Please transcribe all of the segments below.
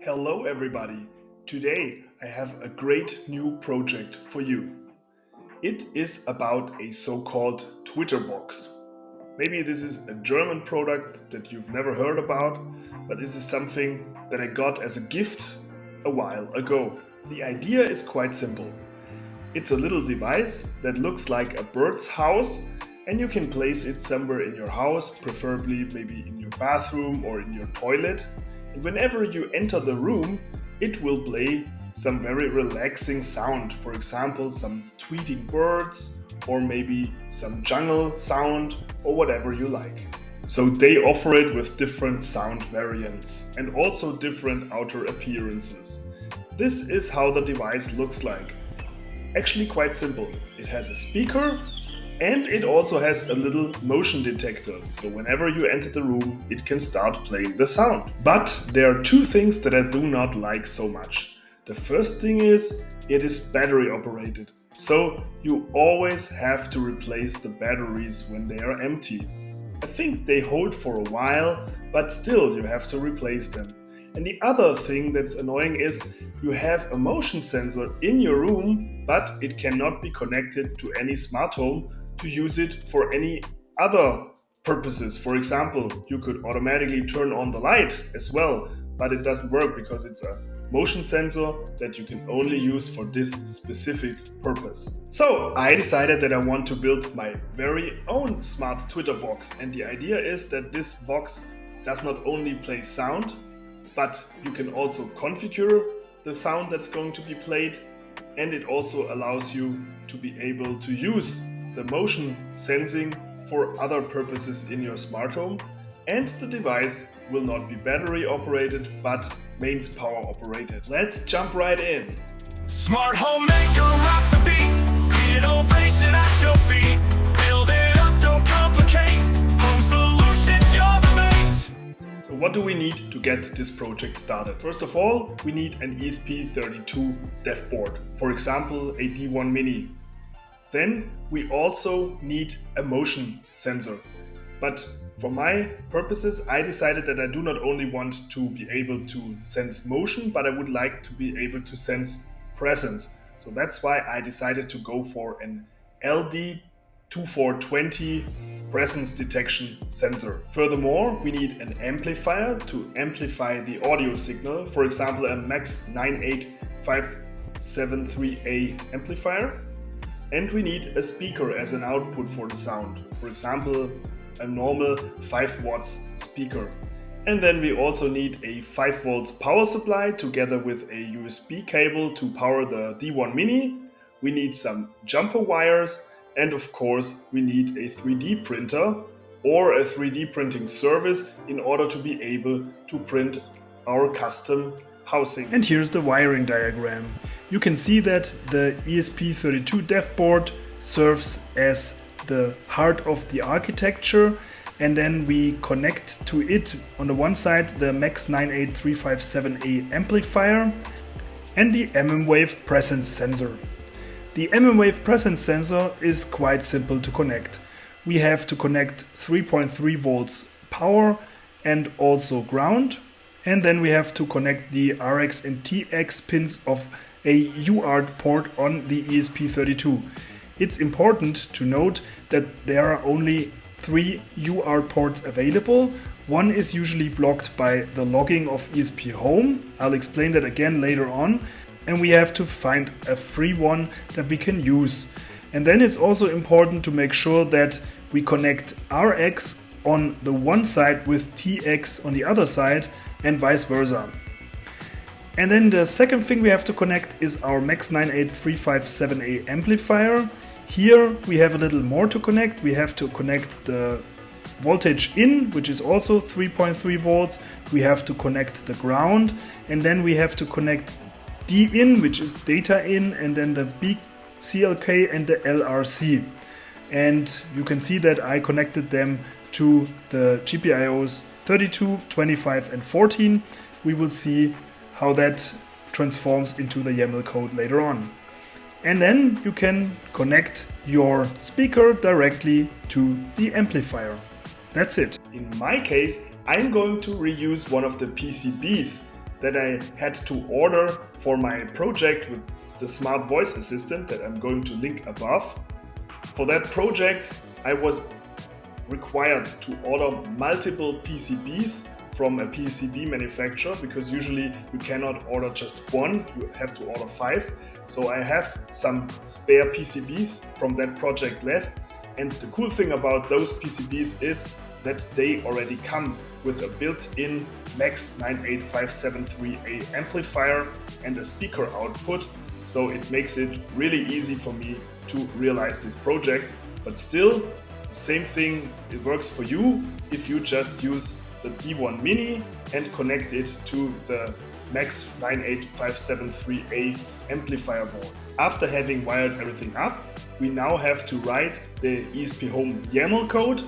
Hello everybody! Today I have a great new project for you. It is about a so-called Twitter box. Maybe this is a German product that you've never heard about, but this is something that I got as a gift a while ago. The idea is quite simple. It's a little device that looks like a bird's house, and you can place it somewhere in your house, preferably maybe in your bathroom or in your toilet. And whenever you enter the room, it will play some very relaxing sound. For example, some tweeting birds, or maybe some jungle sound, or whatever you like. So they offer it with different sound variants and also different outer appearances. This is how the device looks like. Actually quite simple. It has a speaker and it also has a little motion detector. So whenever you enter the room, it can start playing the sound. But there are two things that I do not like so much. The first thing is it is battery operated. So you always have to replace the batteries when they are empty. I think they hold for a while, but still you have to replace them. And the other thing that's annoying is you have a motion sensor in your room, but it cannot be connected to any smart home to use it for any other purposes. For example, you could automatically turn on the light as well, but it doesn't work because it's a motion sensor that you can only use for this specific purpose. So I decided that I want to build my very own smart Twitter box, and the idea is that this box does not only play sound, but you can also configure the sound that's going to be played, and it also allows you to be able to use the motion sensing for other purposes in your smart home, and the device will not be battery operated but mains power operated. Let's jump right in. Smart home maker, rock the beat. Innovation at your feet. Build it up, don't complicate. Home solutions, you're the mains. So what do we need to get this project started? First of all, we need an ESP32 dev board. For example, a D1 Mini. Then we also need a motion sensor. But for my purposes, I decided that I do not only want to be able to sense motion, but I would like to be able to sense presence. So that's why I decided to go for an LD2420 presence detection sensor. Furthermore, we need an amplifier to amplify the audio signal. For example, a MAX 98573A amplifier. And we need a speaker as an output for the sound. For example, a normal 5 watts speaker. And then we also need a 5 volts power supply together with a USB cable to power the D1 Mini. We need some jumper wires, and of course we need a 3D printer or a 3D printing service in order to be able to print our custom housing. And here's the wiring diagram. You can see that the ESP32 dev board serves as the heart of the architecture, and then we connect to it on the one side the MAX 98357A amplifier and the mmWave presence sensor. The mmWave presence sensor is quite simple to connect. We have to connect 3.3 volts power and also ground, and then we have to connect the RX and TX pins of a UART port on the ESP32. It's important to note that there are only 3 UART ports available. One is usually blocked by the logging of ESPHome. I'll explain that again later on. And we have to find a free one that we can use. And then it's also important to make sure that we connect RX on the one side with TX on the other side and vice versa. And then the second thing we have to connect is our MAX 98357A amplifier. Here we have a little more to connect. We have to connect the voltage in, which is also 3.3 volts. We have to connect the ground, and then we have to connect D in, which is data in, and then the BCLK and the LRC. And you can see that I connected them to the GPIOs 32, 25 and 14. We will see how that transforms into the YAML code later on. And then you can connect your speaker directly to the amplifier. That's it. In my case, I'm going to reuse one of the PCBs that I had to order for my project with the smart voice assistant that I'm going to link above. For that project, I was required to order multiple PCBs from a PCB manufacturer, because usually you cannot order just one, you have to order 5. So I have some spare PCBs from that project left, and the cool thing about those PCBs is that they already come with a built-in Max 98573A amplifier and a speaker output, so it makes it really easy for me to realize this project. But still, the same thing, it works for you if you just use the D1 Mini and connect it to the Max 98573A amplifier board. After having wired everything up, we now have to write the ESPHome YAML code,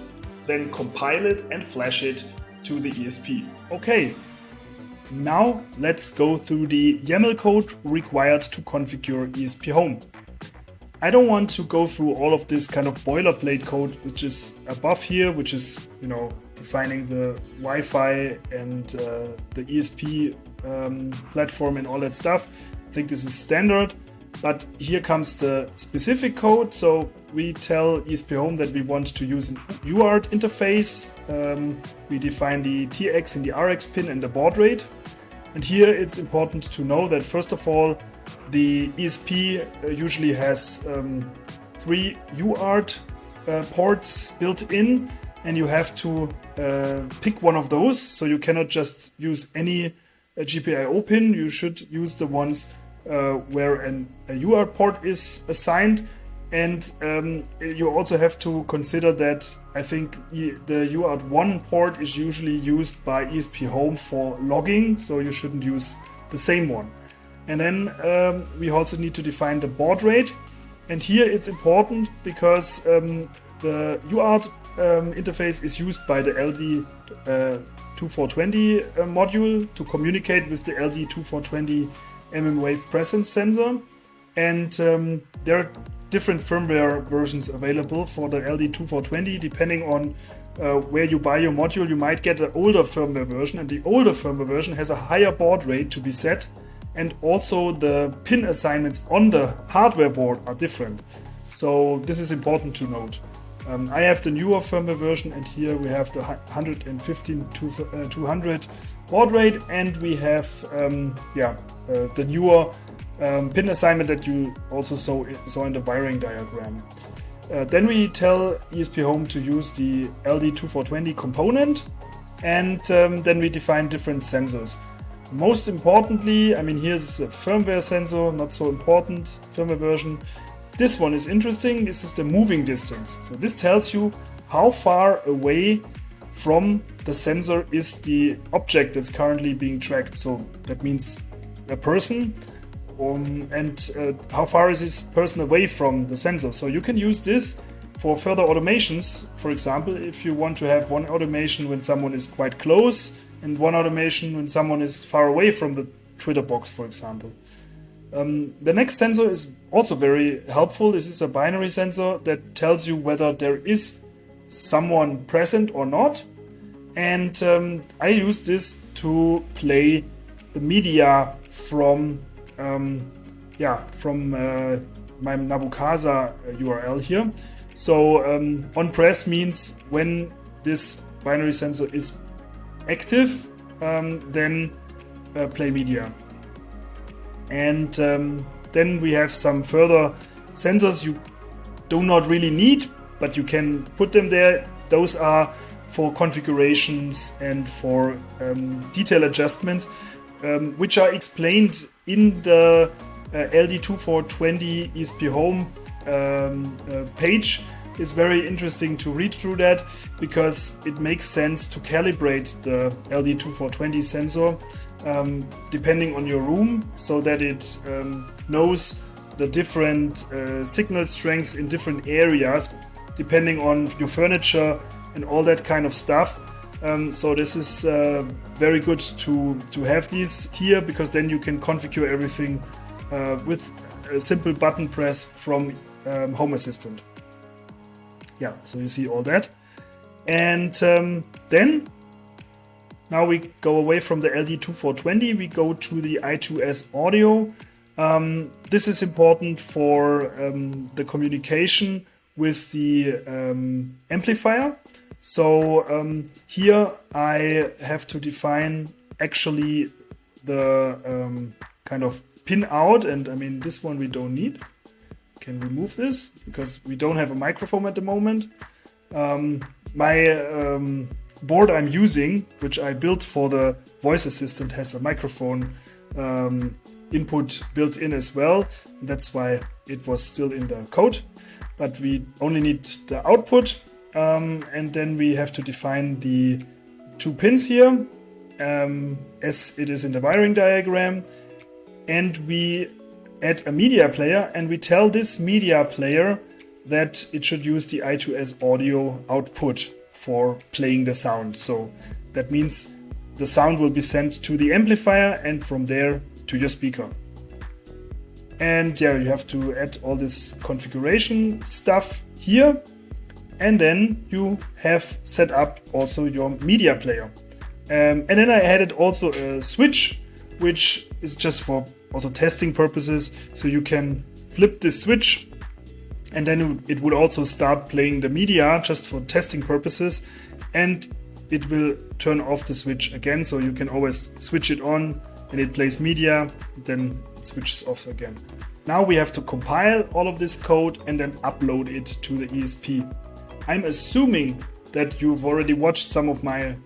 then compile it and flash it to the ESP. Okay, now let's go through the YAML code required to configure ESPHome. I don't want to go through all of this kind of boilerplate code which is above here, which is, defining the Wi-Fi and the ESP platform and all that stuff. I think this is standard, but here comes the specific code. So we tell ESPHome that we want to use an UART interface. We define the TX and the RX pin and the baud rate. And here it's important to know that first of all, the ESP usually has 3 UART ports built in, and you have to pick one of those. So you cannot just use any GPIO pin. You should use the ones where a UART port is assigned. And you also have to consider that I think the UART1 port is usually used by ESPHome for logging, so you shouldn't use the same one. And then we also need to define the baud rate. And here it's important because the UART interface is used by the LD2420 module to communicate with the LD2420 mmWave presence sensor. And there are different firmware versions available for the LD2420. Depending on where you buy your module, you might get an older firmware version, and the older firmware version has a higher baud rate to be set. And also the pin assignments on the hardware board are different. So this is important to note. I have the newer firmware version, and here we have the 115/200 baud rate, and we have the newer pin assignment that you also saw in the wiring diagram. Then we tell ESPHome to use the LD2420 component, and then we define different sensors. Most importantly, here's a firmware sensor, not so important, firmware version. This one is interesting. This is the moving distance. So this tells you how far away from the sensor is the object that's currently being tracked. So that means a person, and how far is this person away from the sensor. So you can use this for further automations. For example, if you want to have one automation when someone is quite close, and one automation when someone is far away from the Twitter box, for example. The next sensor is also very helpful. This is a binary sensor that tells you whether there is someone present or not. And I use this to play the media from my Nabucasa URL here. So on press means when this binary sensor is active, then play media. And then we have some further sensors you do not really need, but you can put them there. Those are for configurations and for detail adjustments, which are explained in the LD2420 ESPHome page. It's very interesting to read through that because it makes sense to calibrate the LD2420 sensor depending on your room, so that it knows the different signal strengths in different areas depending on your furniture and all that kind of stuff. So this is very good to have these here, because then you can configure everything with a simple button press from Home Assistant. Yeah, so you see all that. And then Now we go away from the LD2420, we go to the I2S audio. This is important for the communication with the amplifier. So here I have to define actually the kind of pin out, and I mean this one we don't need. Can remove this because we don't have a microphone at the moment. My board I'm using, which I built for the voice assistant, has a microphone input built in as well. That's why it was still in the code, but we only need the output, and then we have to define the 2 pins here as it is in the wiring diagram, and we add a media player, and we tell this media player that it should use the I2S audio output for playing the sound. So that means the sound will be sent to the amplifier and from there to your speaker. And yeah, you have to add all this configuration stuff here, and then you have set up also your media player. And then I added also a switch, which is just for also testing purposes. So you can flip this switch and then it would also start playing the media just for testing purposes, and it will turn off the switch again. So you can always switch it on and it plays media, then it switches off again. Now we have to compile all of this code and then upload it to the ESP. I'm assuming that you've already watched some of my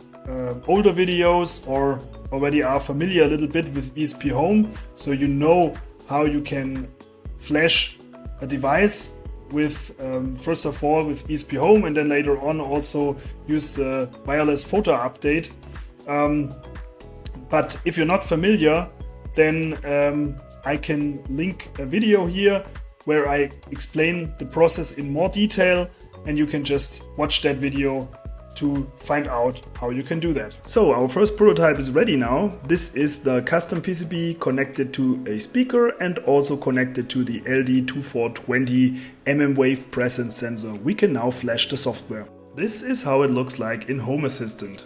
older videos or already are familiar a little bit with ESPHome, so you know how you can flash a device with first of all with ESPHome, and then later on also use the wireless photo update. But if you're not familiar, then I can link a video here where I explain the process in more detail, and you can just watch that video to find out how you can do that. So our first prototype is ready now. This is the custom PCB connected to a speaker and also connected to the LD2420 mmWave presence sensor. We can now flash the software. This is how it looks like in Home Assistant.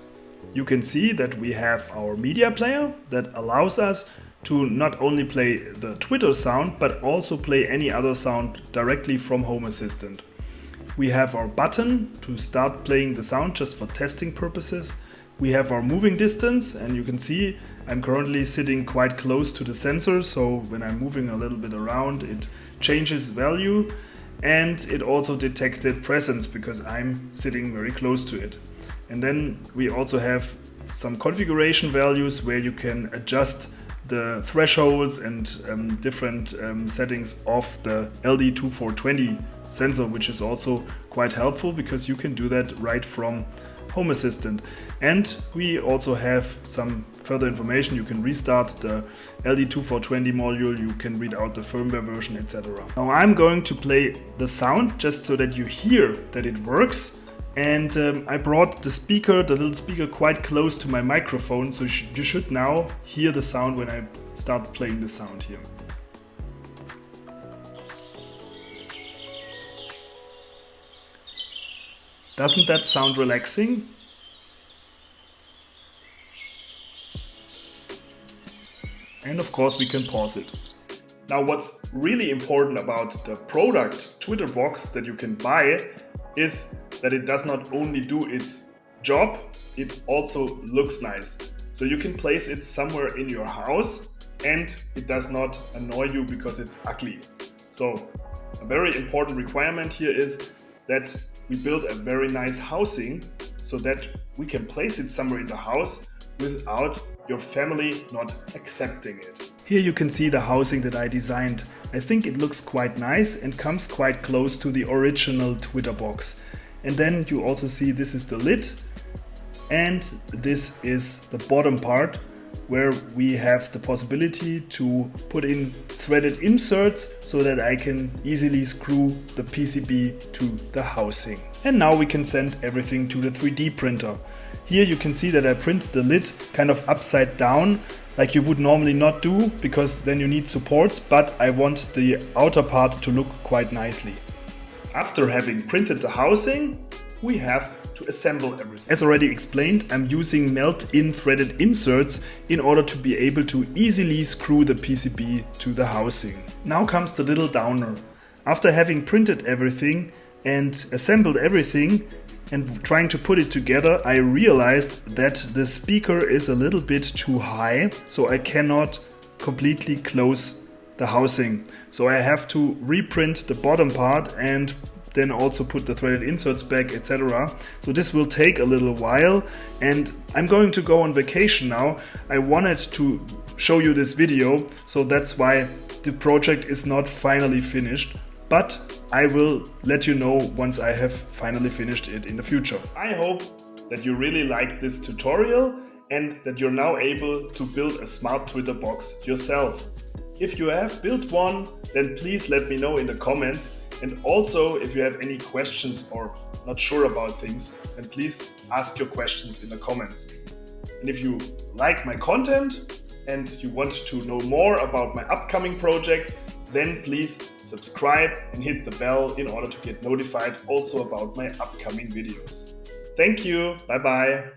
You can see that we have our media player that allows us to not only play the Twitter sound, but also play any other sound directly from Home Assistant. We have our button to start playing the sound just for testing purposes. We have our moving distance, and you can see I'm currently sitting quite close to the sensor, so when I'm moving a little bit around it changes value, and it also detected presence because I'm sitting very close to it. And then we also have some configuration values where you can adjust the thresholds and different settings of the LD2420 sensor, which is also quite helpful because you can do that right from Home Assistant. And we also have some further information. You can restart the LD2420 module, you can read out the firmware version, etc. Now I'm going to play the sound just so that you hear that it works. And I brought the speaker, the little speaker, quite close to my microphone, so you should now hear the sound when I start playing the sound here. Doesn't that sound relaxing? And of course we can pause it. Now what's really important about the product Twitter box that you can buy is that it does not only do its job, it also looks nice. So you can place it somewhere in your house and it does not annoy you because it's ugly. So a very important requirement here is that we build a very nice housing so that we can place it somewhere in the house without your family not accepting it. Here you can see the housing that I designed. I think it looks quite nice and comes quite close to the original Twitter box. And then you also see this is the lid and this is the bottom part where we have the possibility to put in threaded inserts so that I can easily screw the PCB to the housing. And now we can send everything to the 3D printer. Here you can see that I print the lid kind of upside down, like you would normally not do, because then you need supports, but I want the outer part to look quite nicely. After having printed the housing, we have to assemble everything. As already explained, I'm using melt-in threaded inserts in order to be able to easily screw the PCB to the housing. Now comes the little downer. After having printed everything and assembled everything and trying to put it together, I realized that the speaker is a little bit too high, so I cannot completely close the housing. So I have to reprint the bottom part and then also put the threaded inserts back, etc. So this will take a little while, and I'm going to go on vacation now. I wanted to show you this video, so that's why the project is not finally finished, but I will let you know once I have finally finished it in the future. I hope that you really liked this tutorial and that you're now able to build a smart Twitter box yourself. If you have built one, then please let me know in the comments. And also, if you have any questions or not sure about things, then please ask your questions in the comments. And if you like my content and you want to know more about my upcoming projects, then please subscribe and hit the bell in order to get notified also about my upcoming videos. Thank you, bye bye.